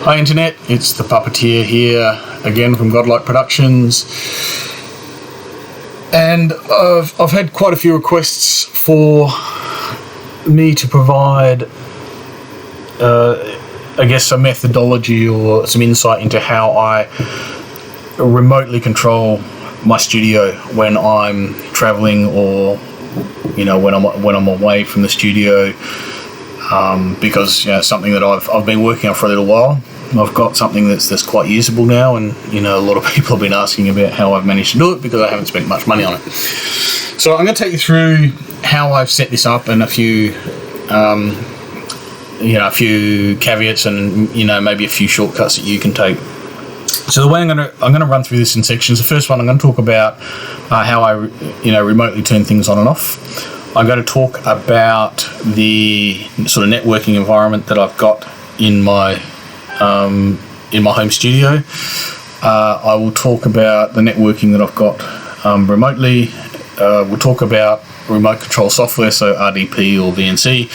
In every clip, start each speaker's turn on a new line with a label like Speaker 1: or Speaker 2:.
Speaker 1: Hi Internet, it's the Puppeteer here again from Godlike Productions, and I've had quite a few requests for me to provide I guess some methodology or some insight into how I remotely control my studio when I'm traveling, or when I'm away from the studio, because it's something that I've been working on for a little while. I've got something that's quite usable now, and a lot of people have been asking about how I've managed to do it because I haven't spent much money on it. So I'm going to take you through how I've set this up and a few caveats and maybe a few shortcuts that you can take. So the way I'm going to run through this in sections. The first one, I'm going to talk about how I remotely turn things on and off. I'm going to talk about the sort of networking environment that I've got in my home studio. I will talk about the networking that I've got remotely. We'll talk about remote control software, so RDP or VNC,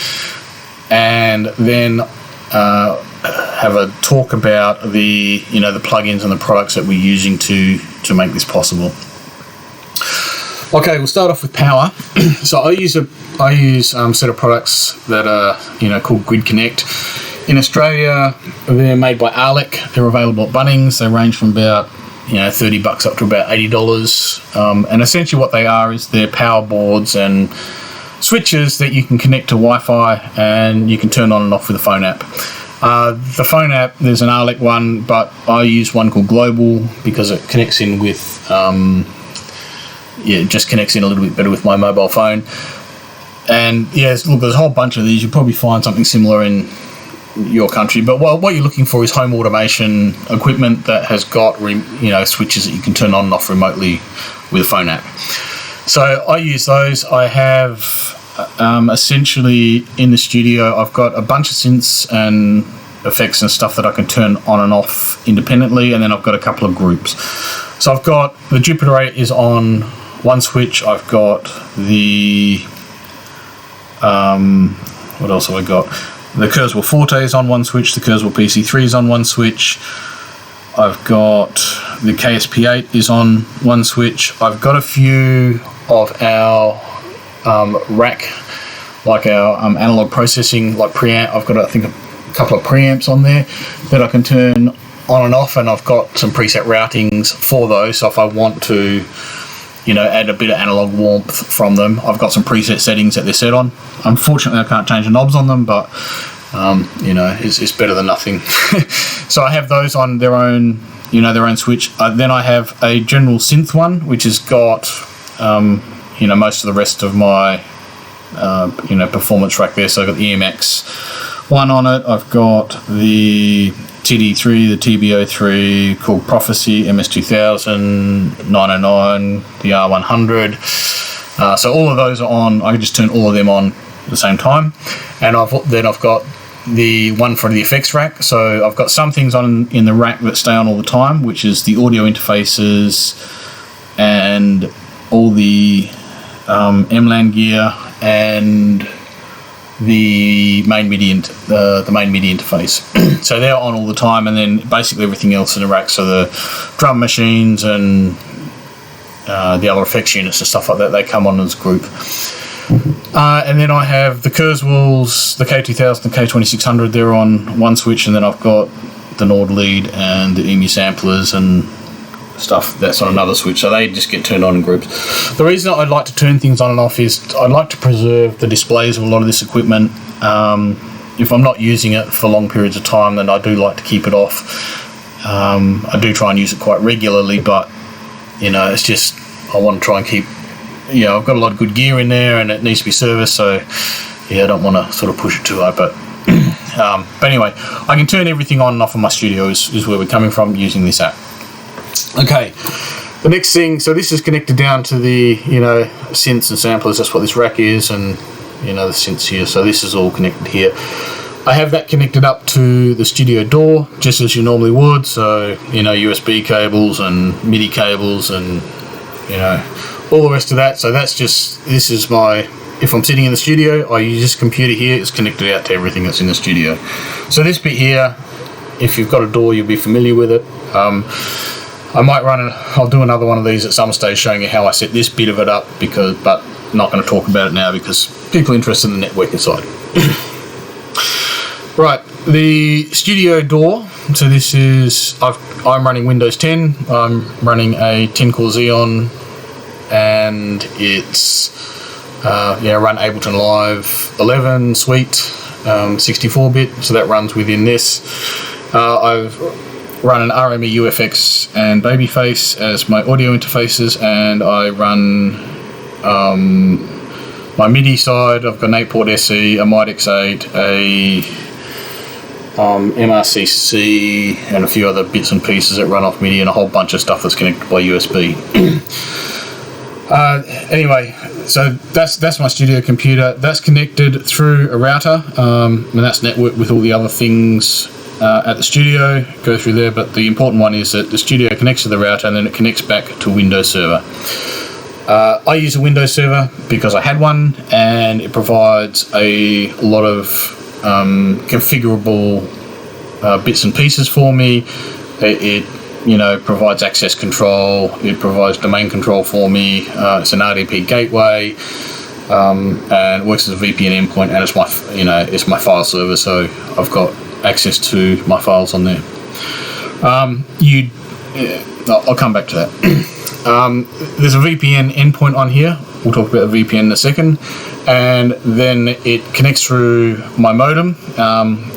Speaker 1: and then have a talk about the plugins and the products that we're using to make this possible. Okay, we'll start off with power. So I use a set of products that are called Grid Connect. In Australia, they're made by Arlec. They're available at Bunnings. They range from about $30 up to about $80. And essentially what they are is they're power boards and switches that you can connect to Wi-Fi, and you can turn on and off with a phone app. The phone app, there's an Arlec one, but I use one called Global because it connects in with it just connects in a little bit better with my mobile phone. And there's a whole bunch of these. You'll probably find something similar in your country, but what you're looking for is home automation equipment that has got switches that you can turn on and off remotely with a phone app. So I use those. I have essentially in the studio, I've got a bunch of synths and effects and stuff that I can turn on and off independently, and then I've got a couple of groups. So I've got the Jupiter 8 is on one switch. I've got the what else have I got? The Kurzweil Forte is on one switch. The Kurzweil PC3 is on one switch. I've got the KSP8 is on one switch. I've got a few of our rack, like our analog processing, like preamp. I've got I think a couple of preamps on there that I can turn on and off, and I've got some preset routings for those. So if I want to add a bit of analog warmth from them, I've got some preset settings that they're set on. Unfortunately, I can't change the knobs on them, but it's better than nothing. So I have those on their own switch. Then I have a general synth one, which has got most of the rest of my performance rack there. So I've got the EMX one on it. I've got the TD3, the TB03 called Prophecy, MS2000, 909, the R100. So all of those are on. I can just turn all of them on at the same time. And I've got the one for the effects rack. So I've got some things on in the rack that stay on all the time, which is the audio interfaces and all the MLAN gear and the main MIDI interface. So they're on all the time, and then basically everything else in the rack, so the drum machines and the other effects units and stuff like that, they come on as a group. And then I have the Kurzweils, the K2000, the K2600, they're on one switch, and then I've got the Nord lead and the EMU samplers and stuff that's on another switch, so they just get turned on in groups. The reason I'd like to turn things on and off is I'd like to preserve the displays of a lot of this equipment. If I'm not using it for long periods of time, then I do like to keep it off. I do try and use it quite regularly, but it's just I want to try and keep I've got a lot of good gear in there and it needs to be serviced, so I don't want to sort of push it too hard, but anyway, I can turn everything on and off in my studio is where we're coming from using this app. Okay, the next thing, so this is connected down to the synths and samplers. That's what this rack is, and the synths here, so this is all connected here. I have that connected up to the studio door just as you normally would, so USB cables and MIDI cables and all the rest of that. So this is my, if I'm sitting in the studio, I use this computer here, it's connected out to everything that's in the studio. So this bit here if you've got a door, you'll be familiar with it. I might I'll do another one of these at some stage showing you how I set this bit of it up, but not going to talk about it now because people are interested in the networking side. Right, the studio door. So this is, I'm running Windows 10. I'm running a 10-core Xeon, and it's run Ableton Live 11 Suite 64-bit. So that runs within this. I've run an RME UFX and Babyface as my audio interfaces, and I run my MIDI side. I've got an 8-port SE, a Midex 8, a MRCC, and a few other bits and pieces that run off MIDI, and a whole bunch of stuff that's connected by USB. Anyway, so that's my studio computer. That's connected through a router, and that's networked with all the other things at the studio, go through there, but the important one is that the studio connects to the router and then it connects back to Windows Server. I use a Windows Server because I had one, and it provides a lot of configurable bits and pieces for me. It provides access control, it provides domain control for me, it's an RTP gateway, and works as a VPN endpoint, and it's my file server, so I've got access to my files on there. I'll come back to that. There's a VPN endpoint on here. We'll talk about the VPN in a second. And then it connects through my modem,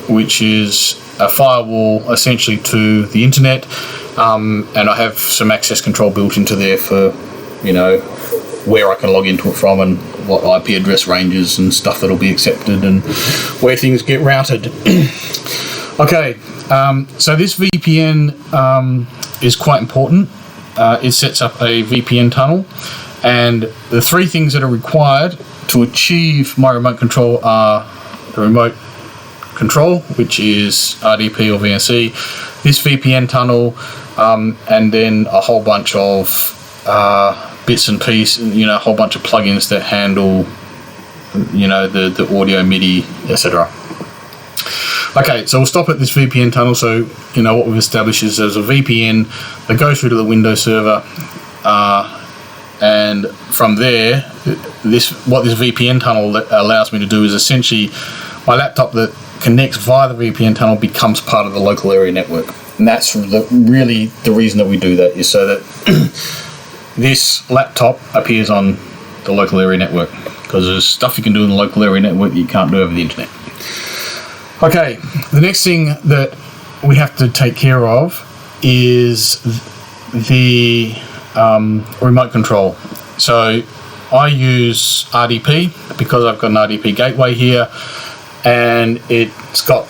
Speaker 1: which is a firewall essentially to the internet. And I have some access control built into there for, where I can log into it from and what IP address ranges and stuff that'll be accepted and where things get routed. Okay, so this VPN is quite important. It sets up a VPN tunnel, and the three things that are required to achieve my remote control are the remote control, which is RDP or VNC, this VPN tunnel, and then a whole bunch of bits and pieces, a whole bunch of plugins that handle, the audio, MIDI, etc. Okay, so we'll stop at this VPN tunnel. So, what we've established is there's a VPN that goes through to the Windows Server, and from there, what this VPN tunnel allows me to do is essentially my laptop that connects via the VPN tunnel becomes part of the local area network. And that's really the reason that we do that, is so that this laptop appears on the local area network, because there's stuff you can do in the local area network that you can't do over the internet. Okay, the next thing that we have to take care of is the remote control. So I use RDP because I've got an RDP gateway here, and it's got,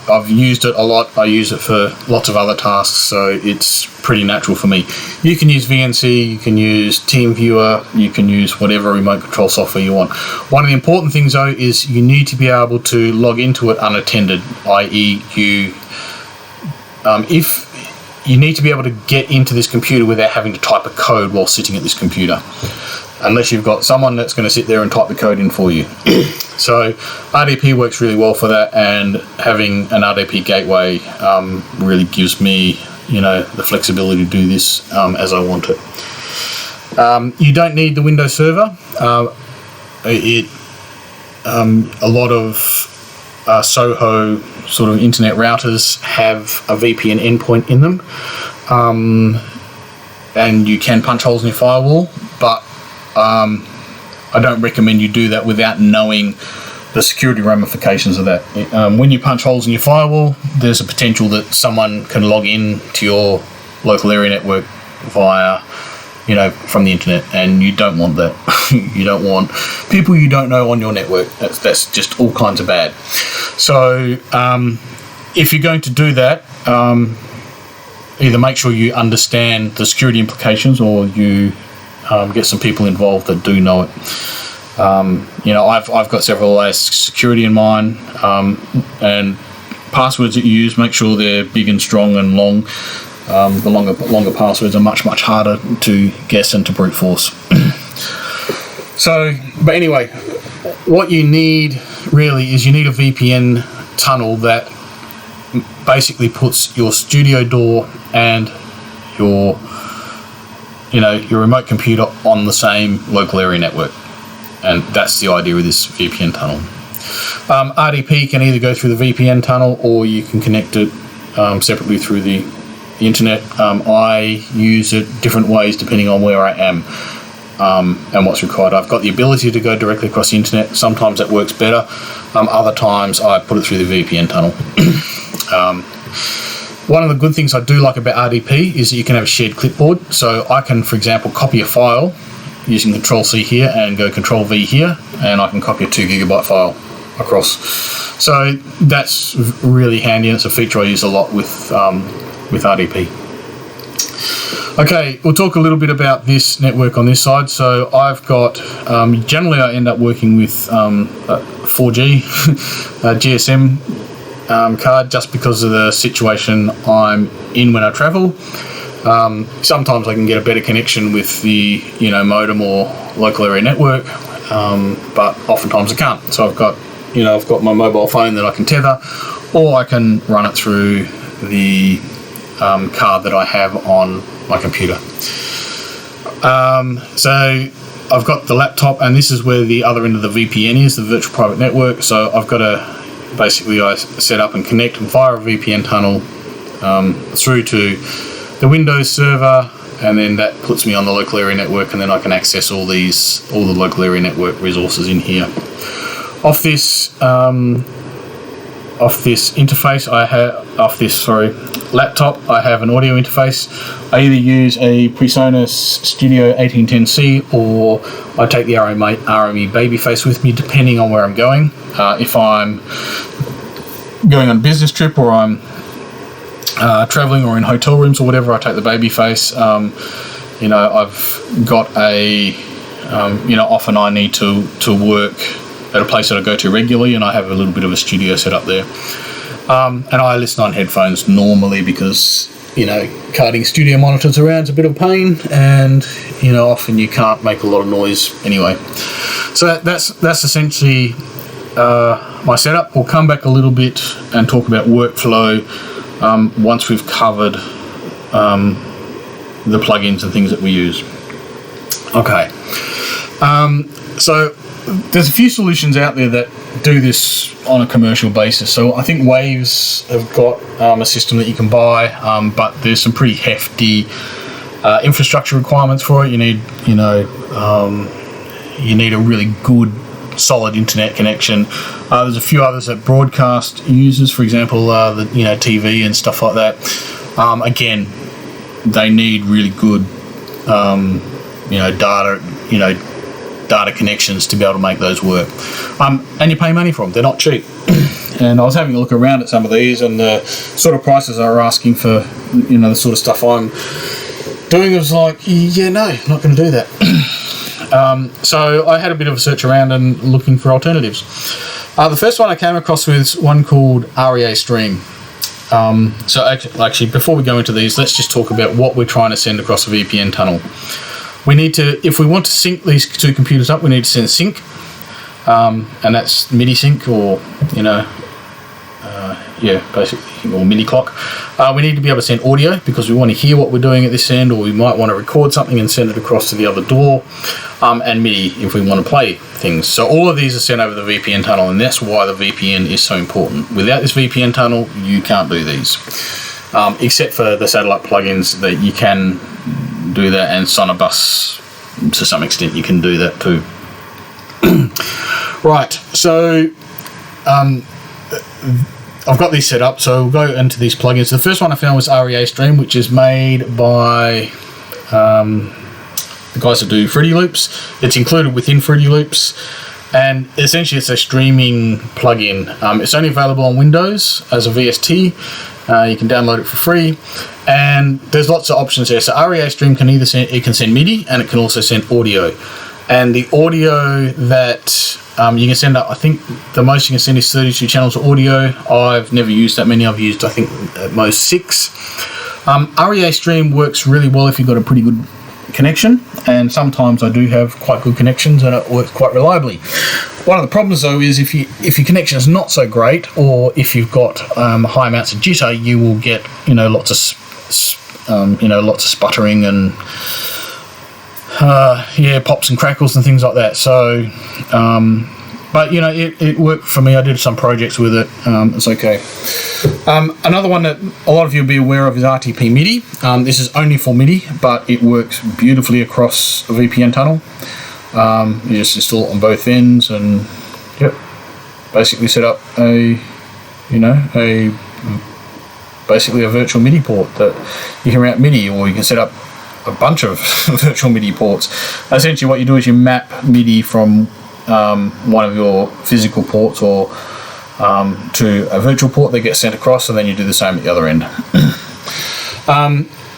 Speaker 1: I've used it a lot. I use it for lots of other tasks, so it's pretty natural for me. You can use VNC, you can use TeamViewer, you can use whatever remote control software you want. One of the important things, though, is you need to be able to log into it unattended, i.e. if you need to be able to get into this computer without having to type a code while sitting at this computer, unless you've got someone that's going to sit there and type the code in for you. So RDP works really well for that, and having an RDP gateway really gives me, the flexibility to do this as I want it. You don't need the Windows Server. A lot of Soho sort of internet routers have a VPN endpoint in them, and you can punch holes in your firewall, but I don't recommend you do that without knowing the security ramifications of that. When you punch holes in your firewall, there's a potential that someone can log in to your local area network via, from the internet, and you don't want that. You don't want people you don't know on your network. That's just all kinds of bad. So if you're going to do that, either make sure you understand the security implications, or you get some people involved that do know it. I've got several layers of security in mine, and passwords that you use, make sure they're big and strong and long. The longer passwords are much harder to guess and to brute force. But anyway, what you need really is you need a VPN tunnel that basically puts your studio door and your remote computer on the same local area network, and that's the idea with this VPN tunnel. RDP can either go through the VPN tunnel or you can connect it separately through the internet. I use it different ways depending on where I am and what's required. I've got the ability to go directly across the internet. Sometimes that works better. Other times I put it through the VPN tunnel. One of the good things I do like about RDP is that you can have a shared clipboard. So I can, for example, copy a file using Control-C here and go Control-V here, and I can copy a 2 GB file across. So that's really handy, and it's a feature I use a lot with RDP. Okay, we'll talk a little bit about this network on this side. So I've got, generally I end up working with 4G GSM card, just because of the situation I'm in when I travel. Sometimes I can get a better connection with the modem or local area network, but oftentimes I can't. So I've got my mobile phone that I can tether, or I can run it through the card that I have on my computer. So I've got the laptop, and this is where the other end of the VPN is, the virtual private network. So I've got to basically I set up and connect via a VPN tunnel through to the Windows server, and then that puts me on the local area network, and then I can access all the local area network resources in here. Off this laptop, I have an audio interface. I either use a PreSonus Studio 1810C, or I take the RME Babyface with me, depending on where I'm going. If I'm going on a business trip, or I'm traveling, or in hotel rooms or whatever, I take the Babyface. I've got often I need to work at a place that I go to regularly, and I have a little bit of a studio set up there. And I listen on headphones normally, because carting studio monitors around is a bit of a pain, and often you can't make a lot of noise anyway. So that's essentially my setup. We'll come back a little bit and talk about workflow once we've covered the plugins and things that we use. Okay, so there's a few solutions out there that do this on a commercial basis. So I think Waves have got a system that you can buy, but there's some pretty hefty infrastructure requirements for it. You need a really good, solid internet connection. There's a few others that broadcast uses, for example, the TV and stuff like that. Again, they need really good data connections to be able to make those work, and you pay money for them. They're not cheap. And I was having a look around at some of these, and the sort of prices I were asking for the sort of stuff I'm doing, was like, no, not going to do that. So I had a bit of a search around and looking for alternatives. The first one I came across was one called REA Stream. So actually, before we go into these, let's just talk about what we're trying to send across a VPN tunnel. We need to, if we want to sync these two computers up, we need to send sync, and that's MIDI sync, or basically, or MIDI clock. We need to be able to send audio, because we want to hear what we're doing at this end, or we might want to record something and send it across to the other door, and MIDI if we want to play things. So all of these are sent over the VPN tunnel, and that's why the VPN is so important. Without this VPN tunnel, you can't do these, except for the satellite plugins that you can do that, and sonobus to some extent you can do that too. Right, so I've got these set up, so we'll go into these plugins. The first one I found was REA Stream, which is made by the guys that do Fruity Loops. It's included within Fruity Loops, and essentially it's a streaming plugin. It's only available on Windows as a VST. You can download it for free, and there's lots of options there. So REA Stream can either send MIDI, and it can also send audio. And the audio that you can send up, I think the most you can send is 32 channels of audio. I've never used that many. I've used, I think, at most 6. REA Stream works really well if you've got a pretty good connection, and sometimes I do have quite good connections and it works quite reliably. One of the problems though is if your connection is not so great, or if you've got high amounts of jitter, you will get lots of sputtering and pops and crackles and things like that. So but it worked for me. I did some projects with it. It's okay. Another one that a lot of you will be aware of is Rtp Midi. This is only for MIDI, but it works beautifully across a VPN tunnel. You just install it on both ends, and basically set up basically a virtual MIDI port that you can route MIDI, or you can set up a bunch of virtual MIDI ports. Essentially what you do is you map MIDI from one of your physical ports or to a virtual port that gets sent across, and then you do the same at the other end.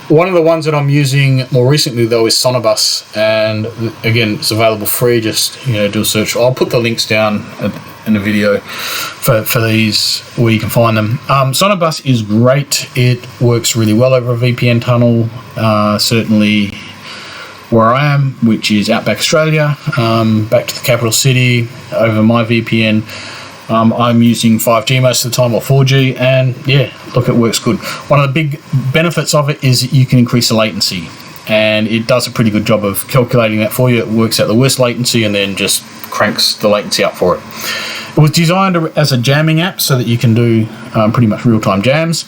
Speaker 1: One of the ones that I'm using more recently though is Sonobus, and again it's available free. Just do a search. I'll put the links down in the video for these where you can find them. Sonobus is great. It works really well over a VPN tunnel. Certainly where I am, which is Outback Australia, back to the capital city over my VPN. I'm using 5G most of the time, or 4G, and it works good. One of the big benefits of it is that you can increase the latency, and it does a pretty good job of calculating that for you. It works out the worst latency and then just cranks the latency up for it. It was designed as a jamming app so that you can do pretty much real-time jams.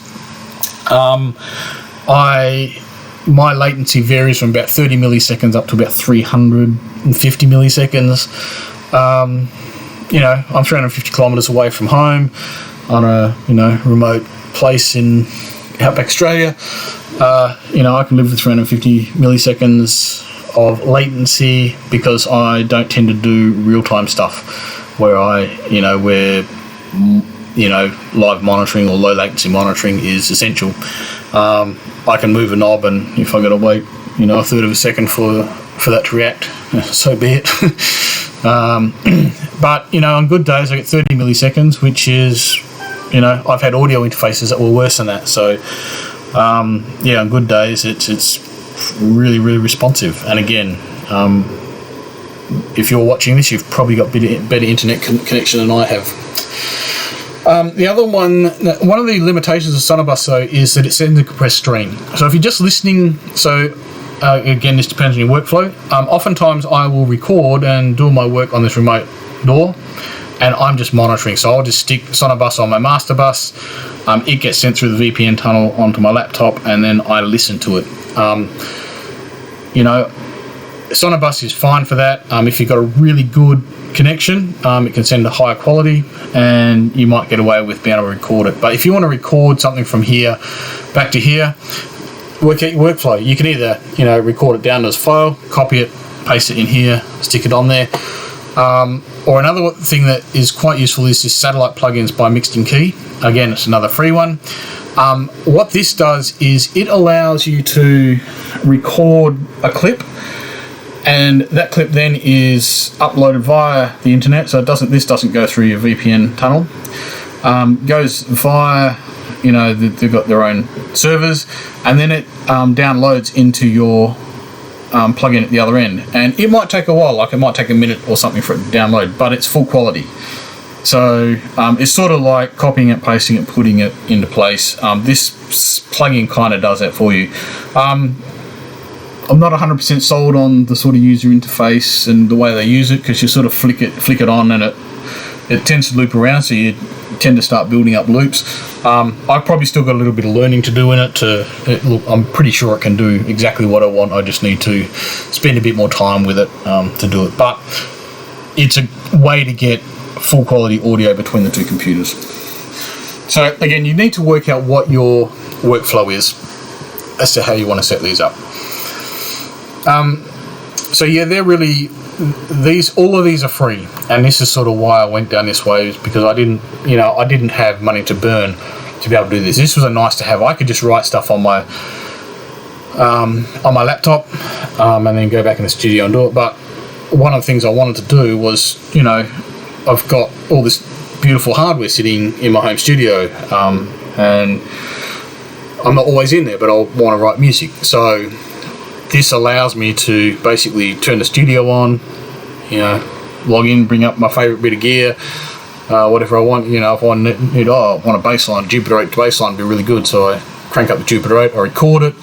Speaker 1: My latency varies from about 30 milliseconds up to about 350 milliseconds. I'm 350 kilometers away from home on a remote place in Outback Australia. I can live with 350 milliseconds of latency because I don't tend to do real-time stuff where live monitoring or low latency monitoring is essential. I can move a knob, and if I got to wait a third of a second for that to react, so be it. But on good days I get 30 milliseconds, which is I've had audio interfaces that were worse than that. So on good days it's really, really responsive. And again, if you're watching this, you've probably got better internet connection than I have. The other one of the limitations of Sonobus though is that it sends a compressed stream. So if you're just listening, again, this depends on your workflow. Oftentimes I will record and do my work on this remote door, and I'm just monitoring. So I'll just stick Sonobus on my master bus. It gets sent through the VPN tunnel onto my laptop, and then I listen to it. Sonobus is fine for that. If you've got a really good connection, it can send a higher quality, and you might get away with being able to record it. But if you want to record something from here back to here, work out your workflow. You can either record it down as a file, copy it, paste it in here, stick it on there, or another thing that is quite useful is this satellite plugins by Mixed in Key. Again, it's another free one. What this does is it allows you to record a clip, and that clip then is uploaded via the internet. So this doesn't go through your VPN tunnel. Goes via they've got their own servers, and then it downloads into your plugin at the other end. And it might take a while, like it might take a minute or something for it to download, but it's full quality. So it's sort of like copying it, pasting it, putting it into place. This plugin kind of does that for you. I'm not 100% sold on the sort of user interface and the way they use it, because you sort of flick it on and it tends to loop around, so you tend to start building up loops. I've probably still got a little bit of learning to do in it. Look, I'm pretty sure it can do exactly what I want. I just need to spend a bit more time with it to do it. But it's a way to get full quality audio between the two computers. So again, you need to work out what your workflow is as to how you want to set these up. They're really, all of these are free, and this is sort of why I went down this way, is because I didn't have money to burn to be able to do this. This was a nice to have. I could just write stuff on my laptop and then go back in the studio and do it. But one of the things I wanted to do was, I've got all this beautiful hardware sitting in my home studio, and I'm not always in there, but I want to write music. So this allows me to basically turn the studio on, you know, log in, bring up my favourite bit of gear, whatever I want. You know, if I want a bass line, Jupiter 8 bass line would be really good, so I crank up the Jupiter 8, I record it,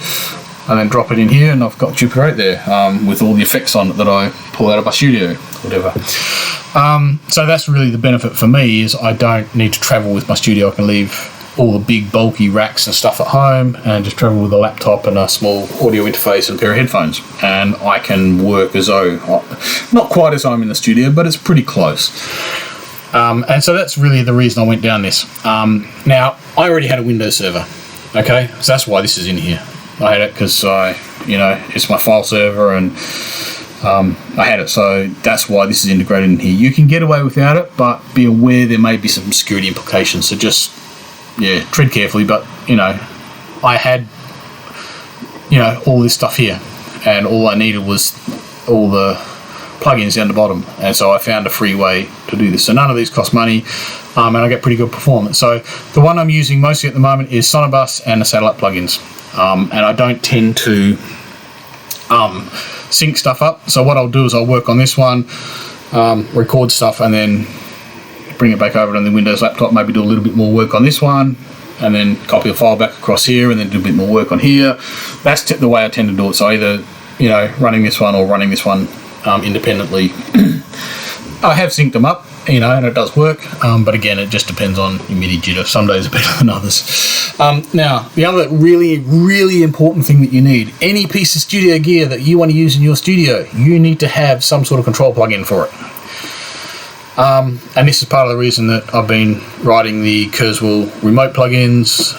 Speaker 1: and then drop it in here, and I've got Jupiter 8 there with all the effects on it that I pull out of my studio, whatever. So that's really the benefit for me, is I don't need to travel with my studio. I can leave all the big bulky racks and stuff at home and just travel with a laptop and a small audio interface and a pair of headphones, and I can work as though, not quite as I'm in the studio, but it's pretty close. And so that's really the reason I went down this. Now, I already had a Windows server, okay, so that's why this is in here. I had it because it's my file server, and I had it, so that's why this is integrated in here. You can get away without it, but be aware there may be some security implications, so just tread carefully. But I had all this stuff here, and all I needed was all the plugins down the bottom, and so I found a free way to do this. So none of these cost money, and I get pretty good performance. So the one I'm using mostly at the moment is Sonobus and the satellite plugins, and I don't tend to sync stuff up. So what I'll do is I'll work on this one, record stuff, and then bring it back over on the Windows laptop, maybe do a little bit more work on this one, and then copy the file back across here, and then do a bit more work on here. That's the way I tend to do it. So either running this one or running this one independently. I have synced them up, and it does work, but again, it just depends on your MIDI jitter. Some days are better than others. Now, the other really, really important thing that you need, any piece of studio gear that you want to use in your studio, you need to have some sort of control plugin for it. And this is part of the reason that I've been writing the Kurzweil remote plugins,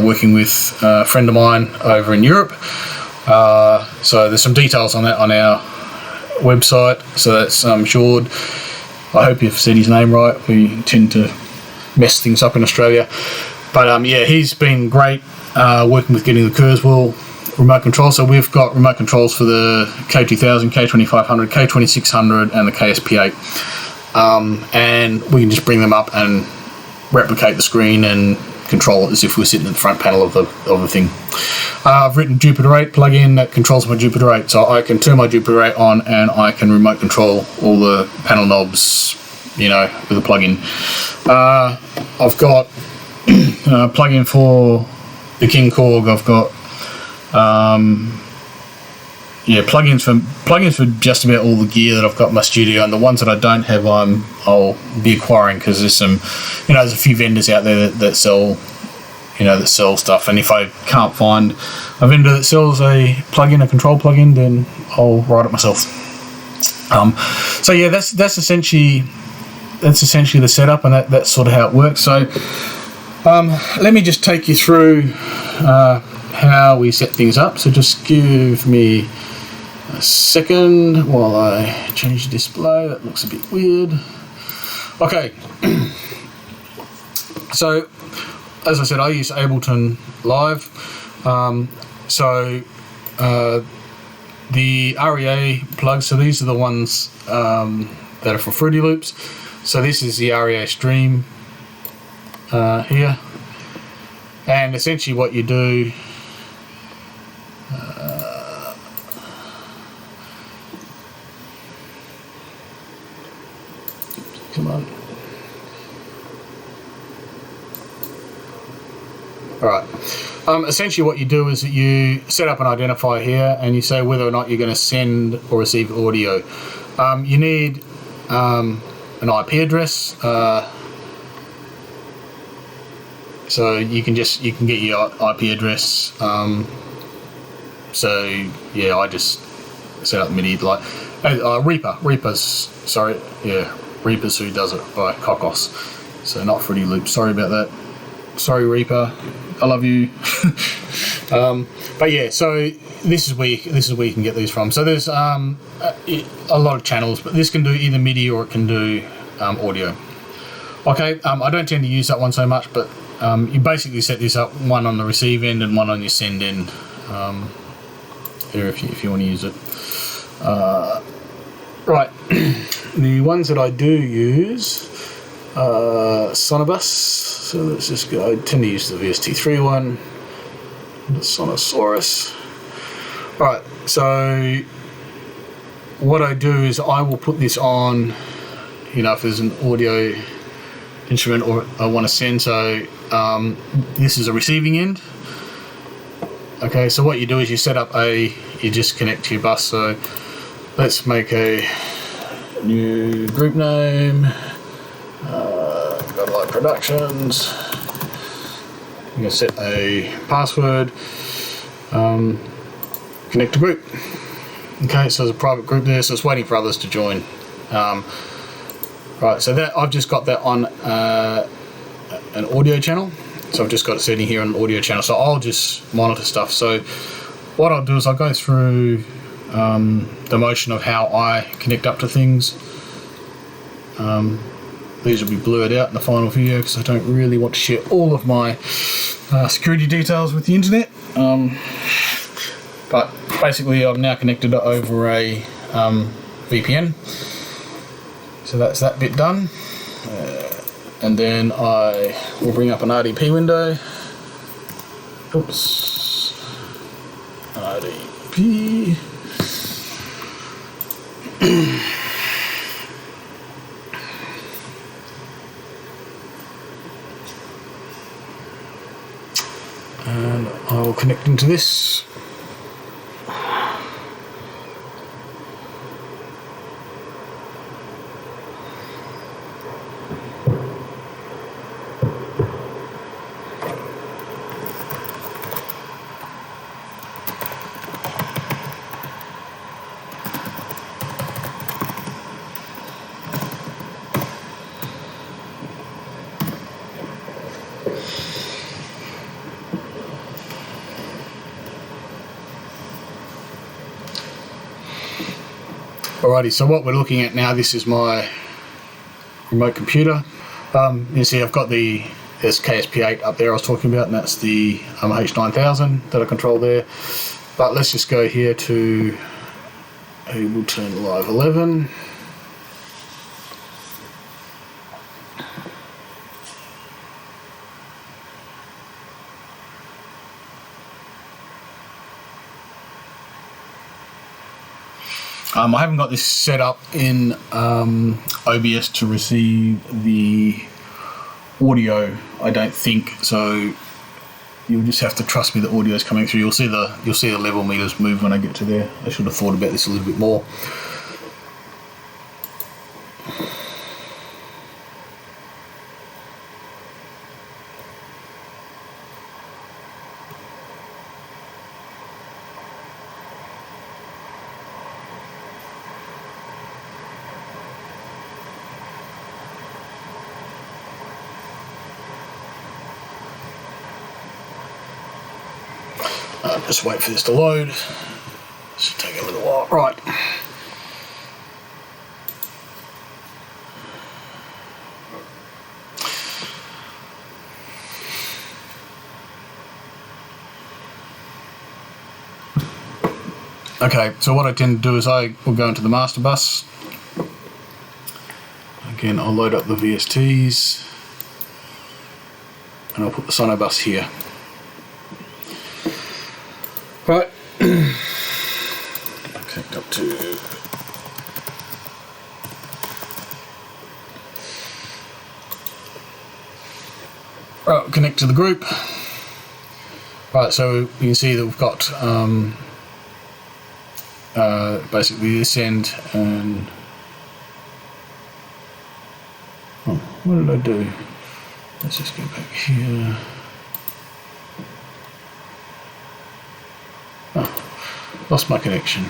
Speaker 1: working with a friend of mine over in Europe. So there's some details on that on our website, so that's Jord. I hope you've said his name right. We tend to mess things up in Australia, but he's been great working with getting the Kurzweil remote control. So we've got remote controls for the K2000, K2500, K2600 and the KSP8, and we can just bring them up and replicate the screen and control it as if we're sitting in the front panel of the thing. I've written Jupiter 8 plugin that controls my Jupiter 8, so I can turn my Jupiter 8 on and I can remote control all the panel knobs, with a plugin. I've got a plugin for the King Korg. I've got plugins for just about all the gear that I've got in my studio, and the ones that I don't have I'll be acquiring, because there's there's a few vendors out there that sell stuff, and if I can't find a vendor that sells a control plugin, then I'll write it myself. So yeah, that's essentially the setup, and that's sort of how it works. So let me just take you through how we set things up. So just give me a second while I change the display. That looks a bit weird. Okay. So as I said, I use Ableton Live. The REA plugs, so these are the ones that are for Fruity Loops. So this is the REA stream here. And essentially what you do, come on. Alright. Essentially what you do is that you set up an identifier here, and you say whether or not you're going to send or receive audio. You need an IP address, so you can get your IP address. So yeah, I just set up MIDI like Reaper's who does it by Kokos. So not Fruity Loops. Sorry about that. Sorry, Reaper. I love you. But yeah, so this is where you can get these from. So there's a lot of channels, but this can do either MIDI or it can do audio. Okay, I don't tend to use that one so much, but you basically set this up, one on the receive end and one on your send end. There, if you want to use it. Right, the ones that I do use. Sonobus, so let's just go. I tend to use the VST3 one, the Sonosaurus. Alright, so what I do is I will put this on, you know, if there's an audio instrument or I want to send. So this is a receiving end. Okay, so what you do is you set up you just connect to your bus. So let's make a new group name. Got like Productions. I'm going to set a password. Connect to group. Okay, so there's a private group there, so it's waiting for others to join. Right, so that I've just got that on an audio channel. So I've just got it sitting here on an audio channel. So I'll just monitor stuff. So what I'll do is I'll go through the motion of how I connect up to things. These will be blurred out in the final video because I don't really want to share all of my security details with the internet. But basically I'm now connected over a VPN. So that's that bit done. And then I will bring up an RTP window. Oops. RTP. And I will connect into this. Alrighty, so what we're looking at now, this is my remote computer. You see I've got this KSP8 up there I was talking about, and that's the H9000 that I control there. But let's just go here to Ableton Live 11. I haven't got this set up in OBS to receive the audio, I don't think. So you'll just have to trust me. The audio is coming through. You'll see the level meters move when I get to there. I should have thought about this a little bit more. Just wait for this to load. Should take a little while. Right. Okay, so what I tend to do is I will go into the master bus. Again, I'll load up the VSTs and I'll put the sonobus here. Right, connect up to connect to the group. Right, so you can see that we've got basically this end and what did I do? Let's just go back here. Lost my connection.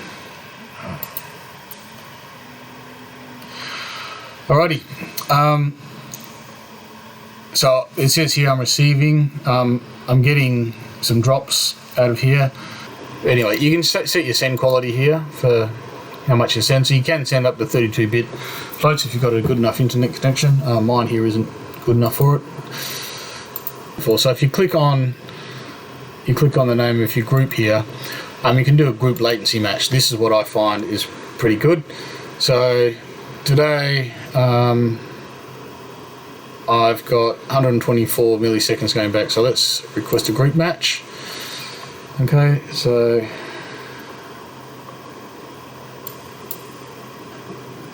Speaker 1: Alrighty. So it says here I'm receiving. I'm getting some drops out of here. Anyway, you can set your send quality here for how much you send. So you can send up to 32-bit floats if you've got a good enough internet connection. Mine here isn't good enough for it. So if you click on the name of your group here. You can do a group latency match. This is what I find is pretty good. So today I've got 124 milliseconds going back. So let's request a group match. Okay, so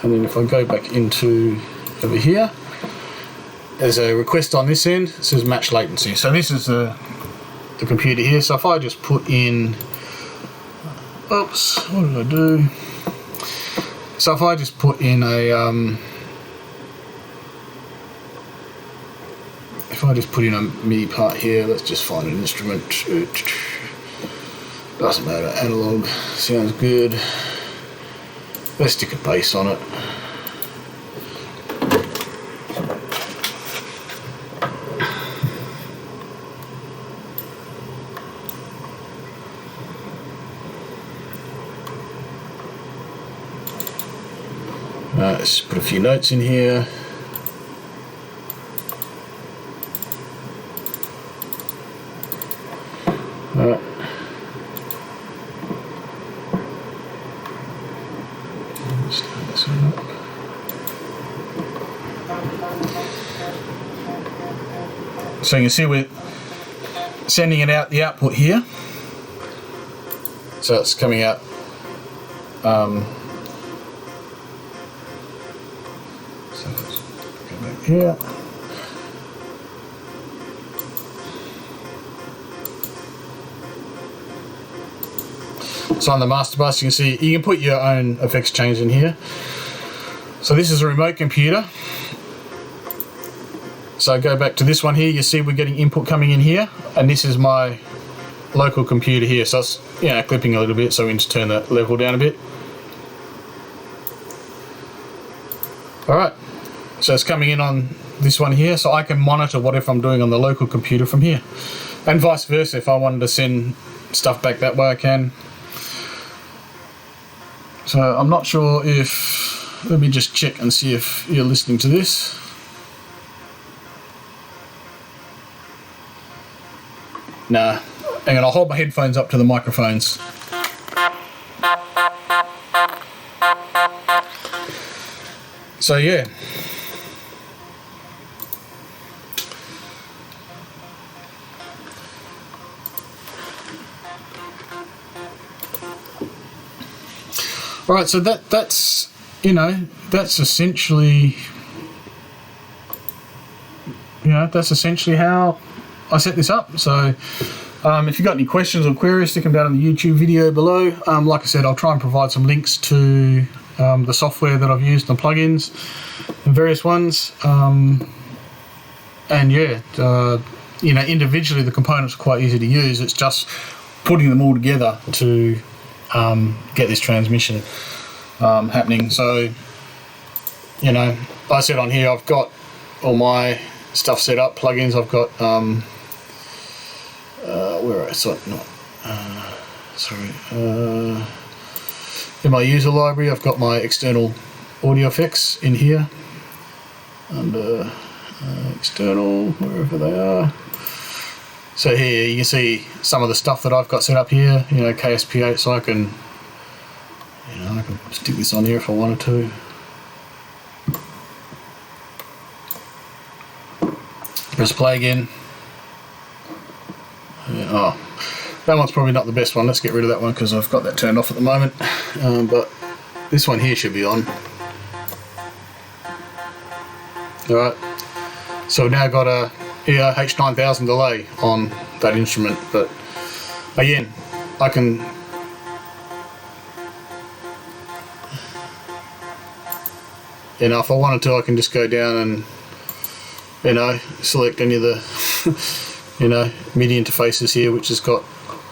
Speaker 1: And then if I go back into over here, there's a request on this end. It says match latency. So this is the computer here. So if I just put in, oops, what did I do? So if I just put in a, if I just put in a MIDI part here, let's just find an instrument. Doesn't matter, analog, sounds good. Let's stick a bass on it. Let's put a few notes in here. Start this one up. So you can see we're sending it out the output here. So it's coming out. So let's go back here. So on the master bus, you can see you can put your own effects change in here. So this is a remote computer. So I go back to this one here. You see we're getting input coming in here, and this is my local computer here. So it's clipping a little bit. So we need to turn the level down a bit. All right. So it's coming in on this one here. So I can monitor whatever I'm doing on the local computer from here, and vice versa. If I wanted to send stuff back that way, I can. So I'm not sure if, let me just check and see if you're listening to this. Nah, hang on, I'll hold my headphones up to the microphones. So yeah. All right, so that's essentially, that's essentially how I set this up. So if you've got any questions or queries, stick them down in the YouTube video below. Like I said, I'll try and provide some links to the software that I've used and plugins and various ones. Individually the components are quite easy to use. It's just putting them all together to get this transmission happening. So, like I said on here, I've got all my stuff set up, plugins. I've got in my user library, I've got my external audio effects in here, under external, wherever they are. So here you can see some of the stuff that I've got set up here, KSP8, so I can stick this on here if I wanted to. Press play again. That one's probably not the best one. Let's get rid of that one because I've got that turned off at the moment. But this one here should be on. Alright, so we've now got a H9000 delay on that instrument, but again, I can if I wanted to, I can just go down and select any of the MIDI interfaces here, which has got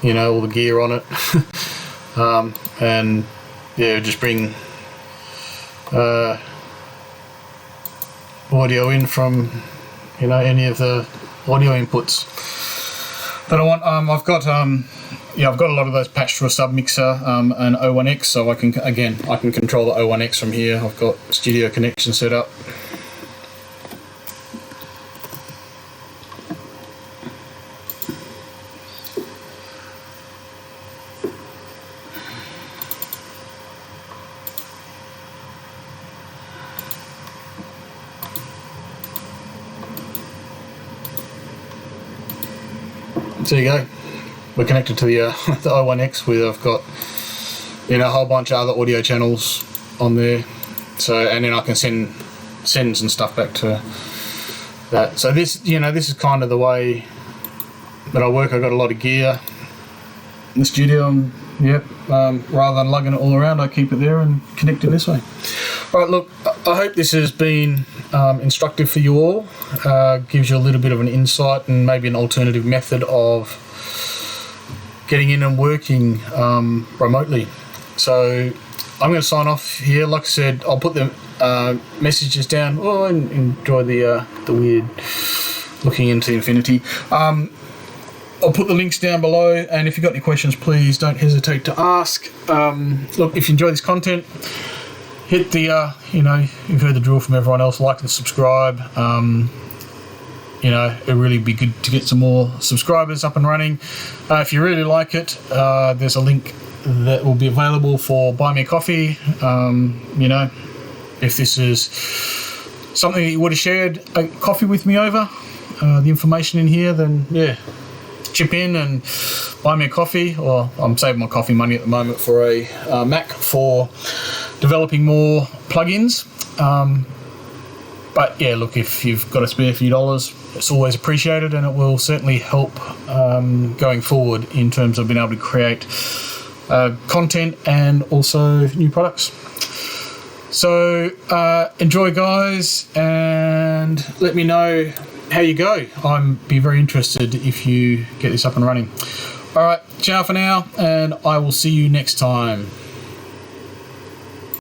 Speaker 1: all the gear on it. And just bring audio in from any of the audio inputs that I want. I've got I've got a lot of those patched to a sub mixer and O1X, so I can control the O1X from here. I've got studio connection set up. So there you go. We're connected to the the O1X, where I've got a whole bunch of other audio channels on there. So, and then I can send some stuff back to that. So this, this is kind of the way that I work. I got a lot of gear in the studio, and rather than lugging it all around, I keep it there and connect it this way. All right, look, I hope this has been instructive for you all. Gives you a little bit of an insight and maybe an alternative method of getting in and working remotely. So I'm going to sign off here. Like I said, I'll put the messages down. Oh, and enjoy the weird looking into infinity. I'll put the links down below, and if you've got any questions, please don't hesitate to ask. Look, if you enjoy this content, hit the, you've heard the drill from everyone else, like and subscribe. It'd really be good to get some more subscribers up and running. If you really like it, there's a link that will be available for Buy Me a Coffee. If this is something that you would have shared a coffee with me over, the information in here, then chip in and buy me a coffee, or I'm saving my coffee money at the moment for a Mac for developing more plugins. But look, if you've got a spare few dollars, it's always appreciated, and it will certainly help going forward in terms of being able to create content and also new products. So enjoy, guys, and let me know how you go. I'd be very interested if you get this up and running. All right, ciao for now, and I will see you next time.